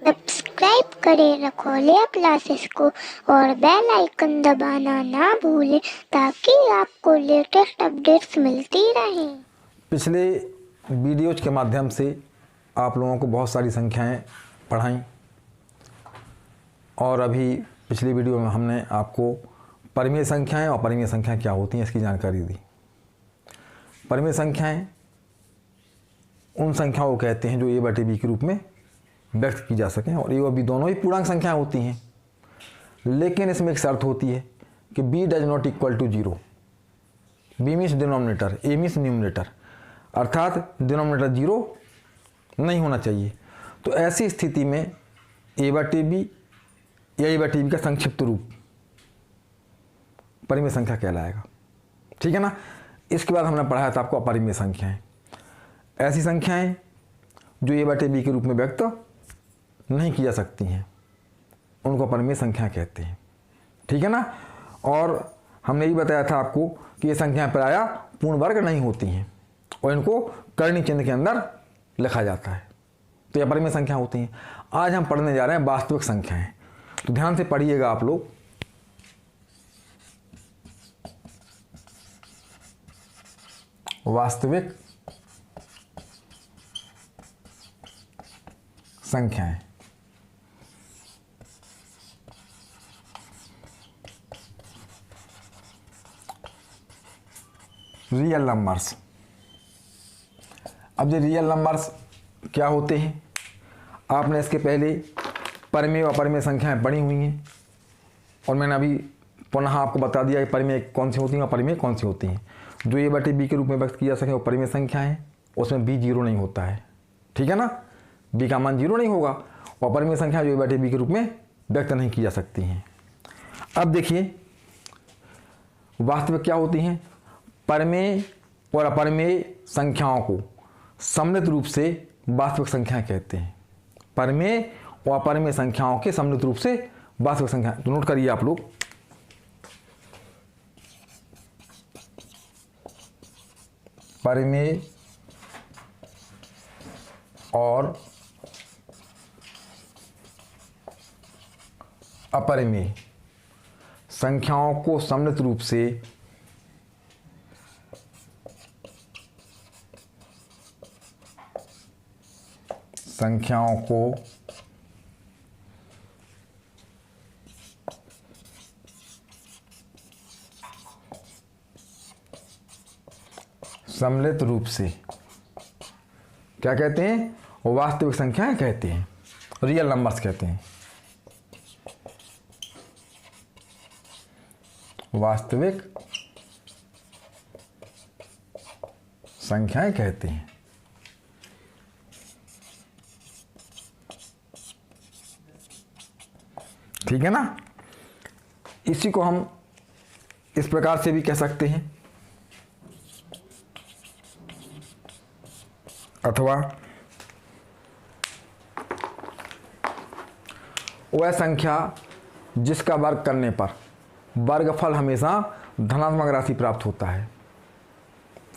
Subscribe करें रखोलिया classes को और बेल आइकन दबाना ना भूलें ताकि आपको लेटेस्ट अपडेट्स मिलती रहें। पिछले वीडियोज के माध्यम से आप लोगों को बहुत सारी संख्याएं पढ़ाई और अभी पिछली वीडियो में हमने आपको परिमेय संख्याएं और परिमेय संख्याएं क्या होती हैं इसकी जानकारी दी। परिमेय संख्याएं उन संख्याओं को कहते हैं जो a बटे b के रूप में व्यक्त की जा सकें और a और b दोनों ही पूर्णांक संख्याएं होती हैं, लेकिन इसमें एक शर्त होती है कि b does not equal to 0। b means denominator, a means numerator, अर्थात डिनोमिनेटर 0 नहीं होना चाहिए। तो ऐसी स्थिति में a बटे b या a बटे b का संक्षिप्त रूप परिमेय संख्या कहलाएगा। ठीक है ना। इसके बाद हमने पढ़ाया था आपको अपरिमेय संख्याएं। ऐसी संख्याएं जो a बटे b के रूप में व्यक्त नहीं की जा सकती हैं उनको अपरिमेय संख्या कहते हैं। ठीक है ना। और हमने ये बताया था आपको कि ये संख्याएं प्रायः पूर्ण वर्ग नहीं होती हैं और इनको कर्णी चिन्ह के अंदर लिखा जाता है, तो ये अपरिमेय संख्या होती हैं। आज हम पढ़ने जा रहे हैं वास्तविक संख्याएं, तो ध्यान से पढ़िएगा आप लोग। वास्तविक संख्याएं रियल नंबर्स। अब ये रियल नंबर्स क्या होते हैं, आपने इसके पहले परिमेय और अपरिमेय संख्याएं पढ़ी हुई हैं और मैंने अभी पुनः आपको बता दिया कि परिमेय कौन सी होती हैं और अपरिमेय कौन सी होती हैं। जो a बटे b के रूप में व्यक्त किया जा सके वो परिमेय संख्या है, उसमें b 0 नहीं होता है। ठीक है ना। b का मान 0 नहीं होगा और अपरिमेय संख्या जो a बटे b के रूप में व्यक्त नहीं की जा सकती हैं। अब देखिए वास्तविक क्या होती हैं। परिमेय और अपरिमेय संख्याओं को सम्मिलित रूप से वास्तविक संख्याएं कहते हैं। परिमेय और अपरिमेय संख्याओं के सम्मिलित रूप से वास्तविक संख्या, तो नोट करिए आप लोग। परिमेय और अपरिमेय संख्याओं को सम्मिलित रूप से सम्मिलित रूप से क्या कहते हैं, वो वास्तविक संख्याएं कहते हैं, रियल नंबर्स कहते हैं। वास्तविक संख्याएं कहते हैं। ठीक है ना। इसी को हम इस प्रकार से भी कह सकते हैं, अथवा वह संख्या जिसका वर्ग करने पर वर्गफल हमेशा धनात्मक राशि प्राप्त होता है।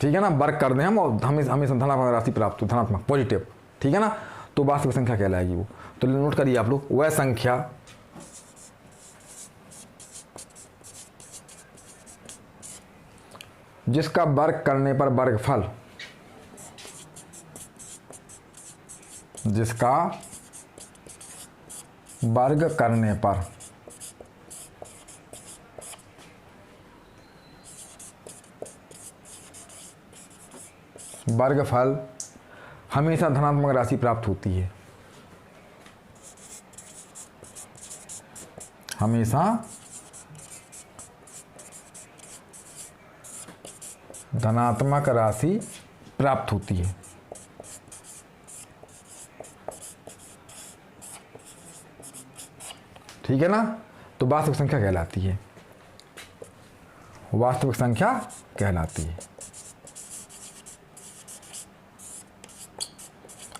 ठीक है ना। वर्ग कर दें हम और हमेशा धनात्मक राशि प्राप्त हो, धनात्मक पॉजिटिव। ठीक है ना। तो वास्तविक संख्या कहलाएगी वो। तो नोट करिए आप लोग, वह संख्या जिसका वर्ग करने पर वर्गफल, जिसका वर्ग करने पर वर्गफल हमेशा धनात्मक राशि प्राप्त होती है। हमेशा धनात्मक राशि प्राप्त होती है। ठीक है ना। तो वास्तविक संख्या कहलाती है, वास्तविक संख्या कहलाती है।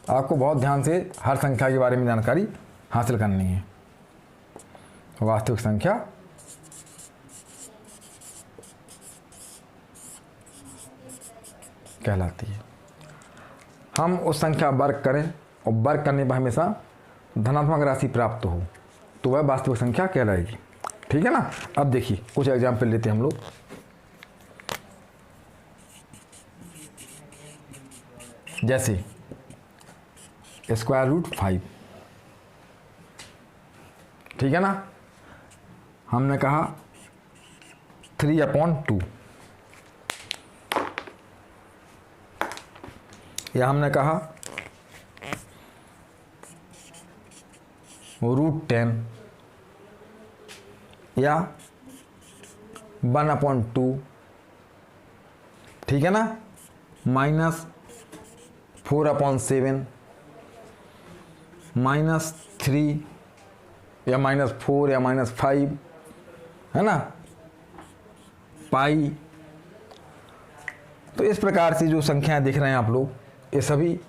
आपको बहुत ध्यान से हर संख्या के बारे में जानकारी हासिल करनी है। वास्तविक संख्या कहलाती है। हम उस संख्या वर्ग करें और वर्ग करने पर हमेशा धनात्मक राशि प्राप्त हो तो वह वास्तविक संख्या कहलाएगी। ठीक है ना। अब देखिए कुछ एग्जाम्पल लेते हैं हम लोग। जैसे √5, ठीक है ना। हमने कहा 3/2 या हमने कहा √10 या 1/2, ठीक है ना। -4/7 -3 या -4 या -5, है ना। पाई। तो इस प्रकार से जो संख्याएं दिख रहे हैं आप लोग, ये सभी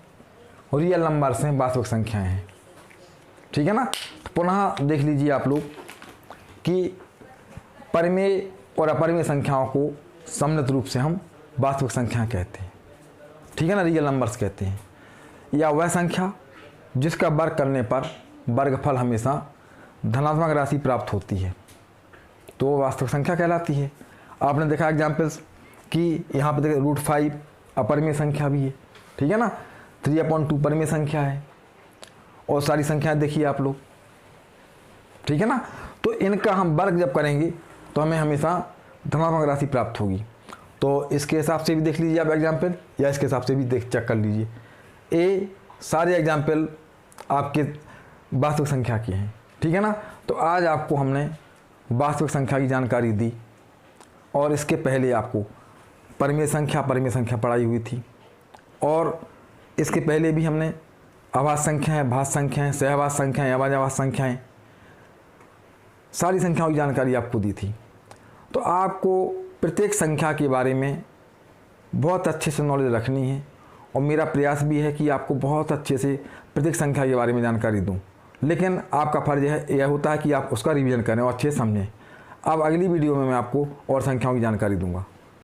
रियल नंबर्स हैं, वास्तविक संख्याएं हैं। ठीक है ना। तो पुनः देख लीजिए आप लोग कि परिमेय और अपरिमेय संख्याओं को सम्मिलित रूप से हम वास्तविक संख्या कहते हैं। ठीक है ना, रियल नंबर्स कहते हैं। या वह संख्या जिसका वर्ग करने पर वर्गफल हमेशा धनात्मक राशि प्राप्त होती है तो वो वास्तविक संख्या कहलाती है। आपने देखा एग्जाम्पल्स कि यहाँ पे देखिए √5 अपरिमेय संख्या भी है। ठीक है ना। 3/2 परिमेय संख्या है और सारी संख्याएं देखिए आप लोग। ठीक है ना। तो इनका हम वर्ग जब करेंगे तो हमें हमेशा धनात्मक राशि प्राप्त होगी। तो इसके हिसाब से भी देख लीजिए आप एग्जाम्पल, या इसके हिसाब से भी चेक कर लीजिए। ये सारे एग्जाम्पल आपके वास्तविक संख्या के हैं। ठीक है ना। तो आज आपको हमने वास्तविक संख्या की जानकारी दी और इसके पहले आपको परिमेय संख्या पढ़ाई हुई थी, और इसके पहले भी हमने आभास संख्याएं, भाज्य संख्याएं, सहवास संख्याएं, अभाज्यवाद संख्याएं, सारी संख्याओं की जानकारी आपको दी थी। तो आपको प्रत्येक संख्या के बारे में बहुत अच्छे से नॉलेज रखनी है और मेरा प्रयास भी है कि आपको बहुत अच्छे से प्रत्येक संख्या के बारे में जानकारी दूं। लेकिन आपका फ़र्ज है यह होता है कि आप उसका रिवीजन करें और अच्छे से समझें। अब अगली वीडियो में मैं आपको और संख्याओं की जानकारी दूंगा।